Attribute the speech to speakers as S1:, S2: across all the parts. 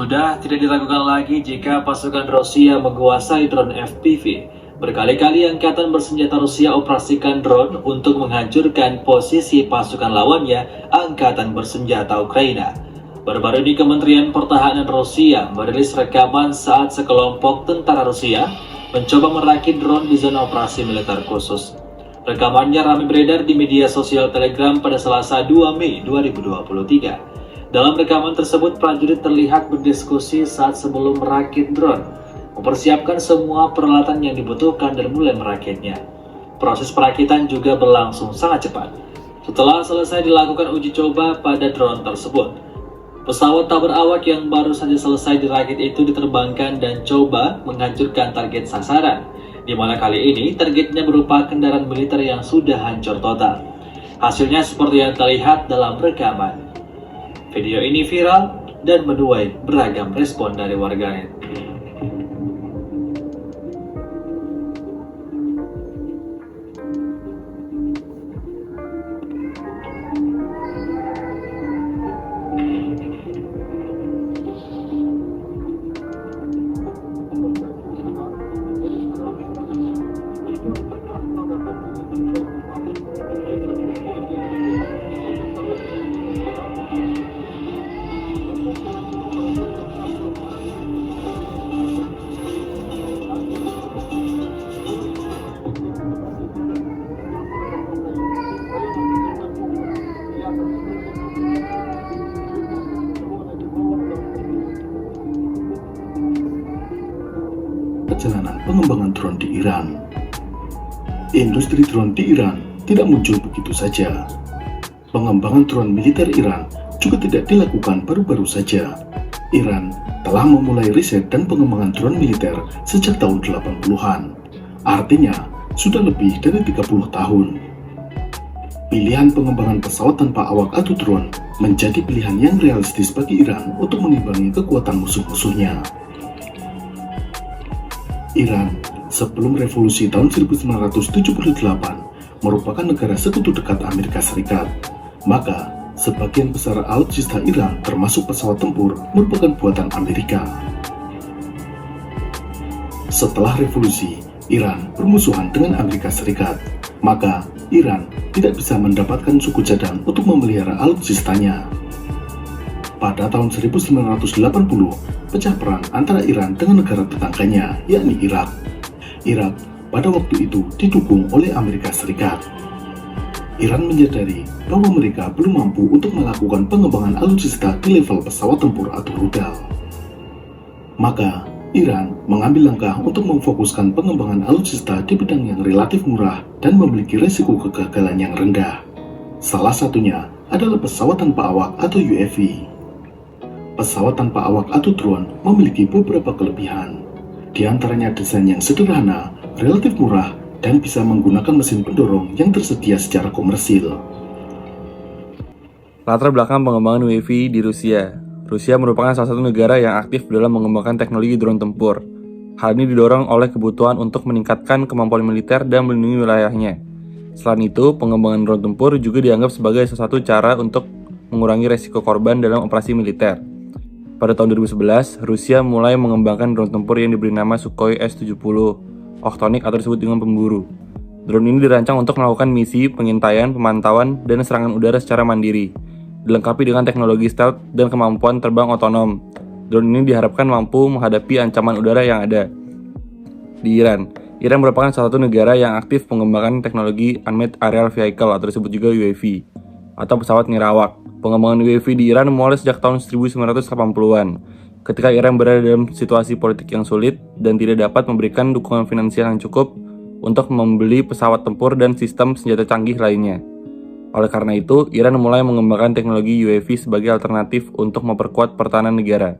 S1: Sudah tidak diragukan lagi jika pasukan Rusia menguasai drone FPV. Berkali-kali angkatan bersenjata Rusia operasikan drone untuk menghancurkan posisi pasukan lawannya, angkatan bersenjata Ukraina. Baru-baru ini Kementerian Pertahanan Rusia merilis rekaman saat sekelompok tentara Rusia mencoba merakit drone di zona operasi militer khusus. Rekamannya ramai beredar di media sosial Telegram pada Selasa 2 Mei 2023. Dalam rekaman tersebut, prajurit terlihat berdiskusi saat sebelum merakit drone, mempersiapkan semua peralatan yang dibutuhkan dan mulai merakitnya. Proses perakitan juga berlangsung sangat cepat. Setelah selesai dilakukan uji coba pada drone tersebut, pesawat tak berawak yang baru saja selesai dirakit itu diterbangkan dan coba menghancurkan target sasaran, di mana kali ini targetnya berupa kendaraan militer yang sudah hancur total. Hasilnya seperti yang terlihat dalam rekaman. Video ini viral dan menuai beragam respon dari warganet.
S2: Perjalanan pengembangan drone di Iran. Industri drone di Iran tidak muncul begitu saja. Pengembangan drone militer Iran juga tidak dilakukan baru-baru saja. Iran telah memulai riset dan pengembangan drone militer sejak tahun 80-an. Artinya, sudah lebih dari 30 tahun. Pilihan pengembangan pesawat tanpa awak atau drone menjadi pilihan yang realistis bagi Iran untuk mengimbangi kekuatan musuh-musuhnya. Iran sebelum revolusi tahun 1978 merupakan negara sekutu dekat Amerika Serikat. Maka, sebagian besar alutsista Iran termasuk pesawat tempur merupakan buatan Amerika. Setelah revolusi, Iran bermusuhan dengan Amerika Serikat. Maka, Iran tidak bisa mendapatkan suku cadang untuk memelihara alutsistanya. Pada tahun 1980, pecah perang antara Iran dengan negara tetangganya, yakni Irak. Irak pada waktu itu didukung oleh Amerika Serikat. Iran menyadari bahwa mereka belum mampu untuk melakukan pengembangan alutsista di level pesawat tempur atau rudal. Maka, Iran mengambil langkah untuk memfokuskan pengembangan alutsista di bidang yang relatif murah dan memiliki risiko kegagalan yang rendah. Salah satunya adalah pesawat tanpa awak atau UAV. Pesawat tanpa awak atau drone memiliki beberapa kelebihan. Di antaranya desain yang sederhana, relatif murah, dan bisa menggunakan mesin pendorong yang tersedia secara komersil.
S3: Latar belakang pengembangan UAV di Rusia. Rusia merupakan salah satu negara yang aktif dalam mengembangkan teknologi drone tempur. Hal ini didorong oleh kebutuhan untuk meningkatkan kemampuan militer dan melindungi wilayahnya. Selain itu, pengembangan drone tempur juga dianggap sebagai salah satu cara untuk mengurangi resiko korban dalam operasi militer. Pada tahun 2011, Rusia mulai mengembangkan drone tempur yang diberi nama Sukhoi S-70 Oktonik atau disebut dengan pemburu. Drone ini dirancang untuk melakukan misi pengintaian, pemantauan, dan serangan udara secara mandiri, dilengkapi dengan teknologi stealth dan kemampuan terbang otonom. Drone ini diharapkan mampu menghadapi ancaman udara yang ada. Di Iran merupakan salah satu negara yang aktif mengembangkan teknologi Unmanned Aerial Vehicle atau disebut juga UAV, atau pesawat nirawak. Pengembangan UAV di Iran mulai sejak tahun 1980-an, ketika Iran berada dalam situasi politik yang sulit dan tidak dapat memberikan dukungan finansial yang cukup untuk membeli pesawat tempur dan sistem senjata canggih lainnya. Oleh karena itu, Iran mulai mengembangkan teknologi UAV sebagai alternatif untuk memperkuat pertahanan negara.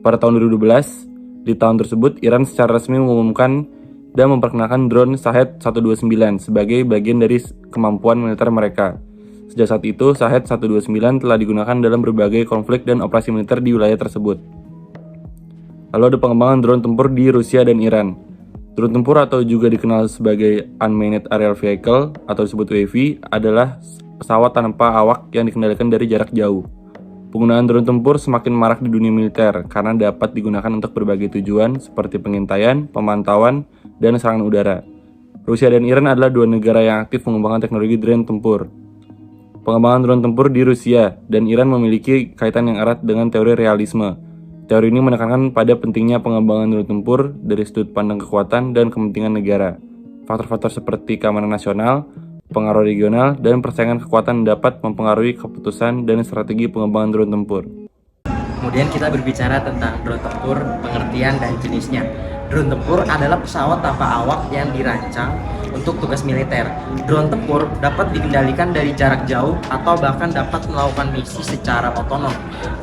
S3: Pada tahun 2012, di tahun tersebut Iran secara resmi mengumumkan dan memperkenalkan drone Shahed 129 sebagai bagian dari kemampuan militer mereka. Sejak saat itu, Shahed 129 telah digunakan dalam berbagai konflik dan operasi militer di wilayah tersebut. Lalu ada pengembangan drone tempur di Rusia dan Iran. Drone tempur atau juga dikenal sebagai Unmanned Aerial Vehicle atau disebut UAV adalah pesawat tanpa awak yang dikendalikan dari jarak jauh. Penggunaan drone tempur semakin marak di dunia militer karena dapat digunakan untuk berbagai tujuan seperti pengintaian, pemantauan, dan serangan udara. Rusia dan Iran adalah dua negara yang aktif mengembangkan teknologi drone tempur. Pengembangan drone tempur di Rusia dan Iran memiliki kaitan yang erat dengan teori realisme. Teori ini menekankan pada pentingnya pengembangan drone tempur dari sudut pandang kekuatan dan kepentingan negara. Faktor-faktor seperti keamanan nasional, pengaruh regional, dan persaingan kekuatan dapat mempengaruhi keputusan dan strategi pengembangan drone tempur.
S4: Kemudian kita berbicara tentang drone tempur, pengertian dan jenisnya. Drone tempur adalah pesawat tanpa awak yang dirancang untuk tugas militer. Drone tempur dapat dikendalikan dari jarak jauh atau bahkan dapat melakukan misi secara otonom.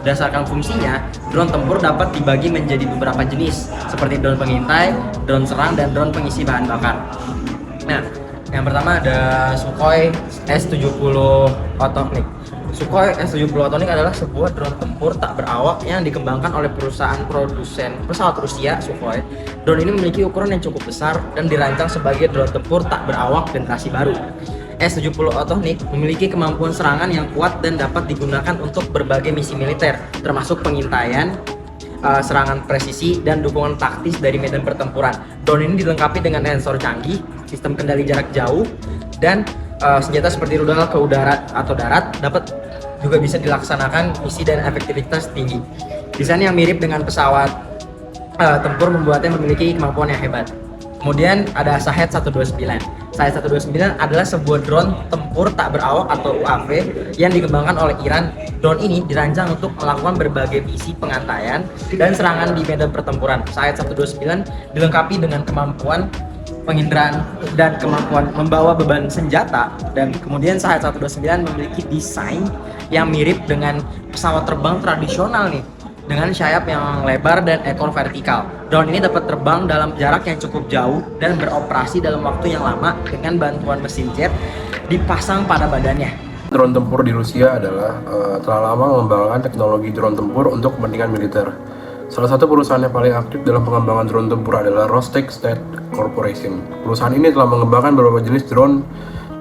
S4: Berdasarkan fungsinya, drone tempur dapat dibagi menjadi beberapa jenis, seperti drone pengintai, drone serang, dan drone pengisi bahan bakar. Nah, yang pertama ada Sukhoi S-70 Otoknik. Sukhoi S-70 Otoknik adalah sebuah drone tempur tak berawak yang dikembangkan oleh perusahaan produsen pesawat Rusia, Sukhoi. Drone ini memiliki ukuran yang cukup besar dan dirancang sebagai drone tempur tak berawak generasi baru. S-70 Otoknik memiliki kemampuan serangan yang kuat dan dapat digunakan untuk berbagai misi militer, termasuk pengintaian, serangan presisi, dan dukungan taktis dari medan pertempuran. Drone ini dilengkapi dengan sensor canggih, sistem kendali jarak jauh, dan senjata seperti rudal ke udara atau darat dapat juga bisa dilaksanakan misi dan efektivitas tinggi. Desain yang mirip dengan pesawat tempur membuatnya memiliki kemampuan yang hebat. Kemudian ada Shahed 129. Shahed 129 adalah sebuah drone tempur tak berawak atau UAV yang dikembangkan oleh Iran. Drone ini dirancang untuk melakukan berbagai misi pengantaian dan serangan di medan pertempuran. Shahed 129 dilengkapi dengan kemampuan penginderaan dan kemampuan membawa beban senjata, dan kemudian Shahed 129 memiliki desain yang mirip dengan pesawat terbang tradisional nih, dengan sayap yang lebar dan ekor vertikal. Drone ini dapat terbang dalam jarak yang cukup jauh dan beroperasi dalam waktu yang lama dengan bantuan mesin jet dipasang pada badannya.
S5: Drone tempur di Rusia adalah telah lama mengembangkan teknologi drone tempur untuk kepentingan militer. Salah satu perusahaan yang paling aktif dalam pengembangan drone tempur adalah Rostec State Corporation. Perusahaan ini telah mengembangkan beberapa jenis drone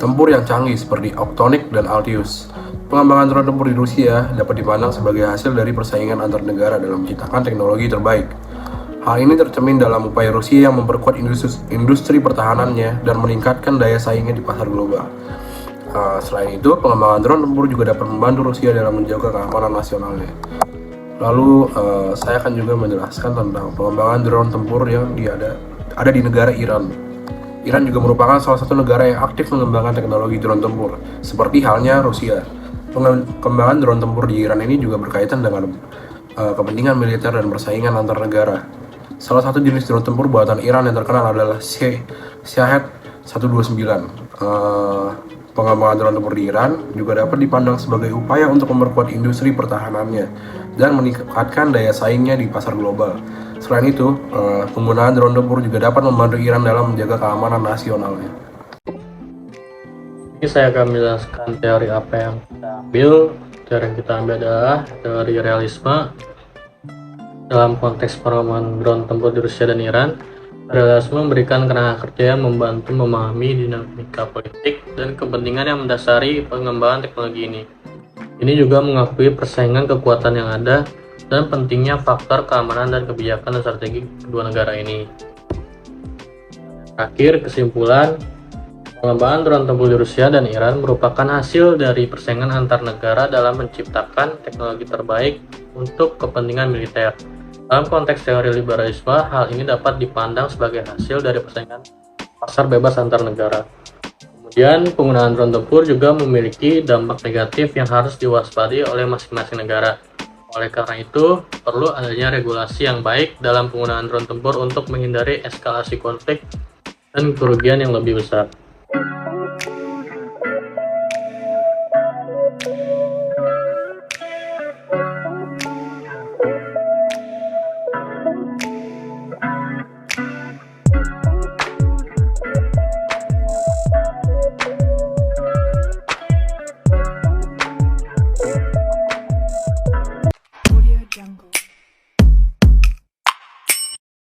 S5: tempur yang canggih seperti Octonic dan Altius. Pengembangan drone tempur di Rusia dapat dipandang sebagai hasil dari persaingan antar negara dalam menciptakan teknologi terbaik. Hal ini tercermin dalam upaya Rusia yang memperkuat industri pertahanannya dan meningkatkan daya saingnya di pasar global. Selain itu, pengembangan drone tempur juga dapat membantu Rusia dalam menjaga keamanan nasionalnya. Lalu, saya akan juga menjelaskan tentang pengembangan drone tempur yang ada di negara Iran. Iran juga merupakan salah satu negara yang aktif mengembangkan teknologi drone tempur, seperti halnya Rusia. Pengembangan drone tempur di Iran ini juga berkaitan dengan kepentingan militer dan persaingan antar negara. Salah satu jenis drone tempur buatan Iran yang terkenal adalah Shahed 129. Pengembangan drone tempur di Iran juga dapat dipandang sebagai upaya untuk memperkuat industri pertahanannya dan meningkatkan daya saingnya di pasar global. Selain itu, penggunaan drone tempur juga dapat membantu Iran dalam menjaga keamanan nasionalnya.
S6: Ini saya akan menjelaskan teori apa yang kita ambil. Teori yang kita ambil adalah teori realisme. Dalam konteks pengembangan drone tempur di Rusia dan Iran, realisme memberikan kerangka kerja yang membantu memahami dinamika politik dan kepentingan yang mendasari pengembangan teknologi ini. Ini juga mengakui persaingan kekuatan yang ada dan pentingnya faktor keamanan dan kebijakan dan strategi kedua negara ini. Terakhir, kesimpulan, pengembangan drone tempur di Rusia dan Iran merupakan hasil dari persaingan antar negara dalam menciptakan teknologi terbaik untuk kepentingan militer. Dalam konteks teori liberalisme, hal ini dapat dipandang sebagai hasil dari persaingan pasar bebas antar negara. Kemudian, penggunaan drone tempur juga memiliki dampak negatif yang harus diwaspadai oleh masing-masing negara. Oleh karena itu, perlu adanya regulasi yang baik dalam penggunaan drone tempur untuk menghindari eskalasi konflik dan kerugian yang lebih besar.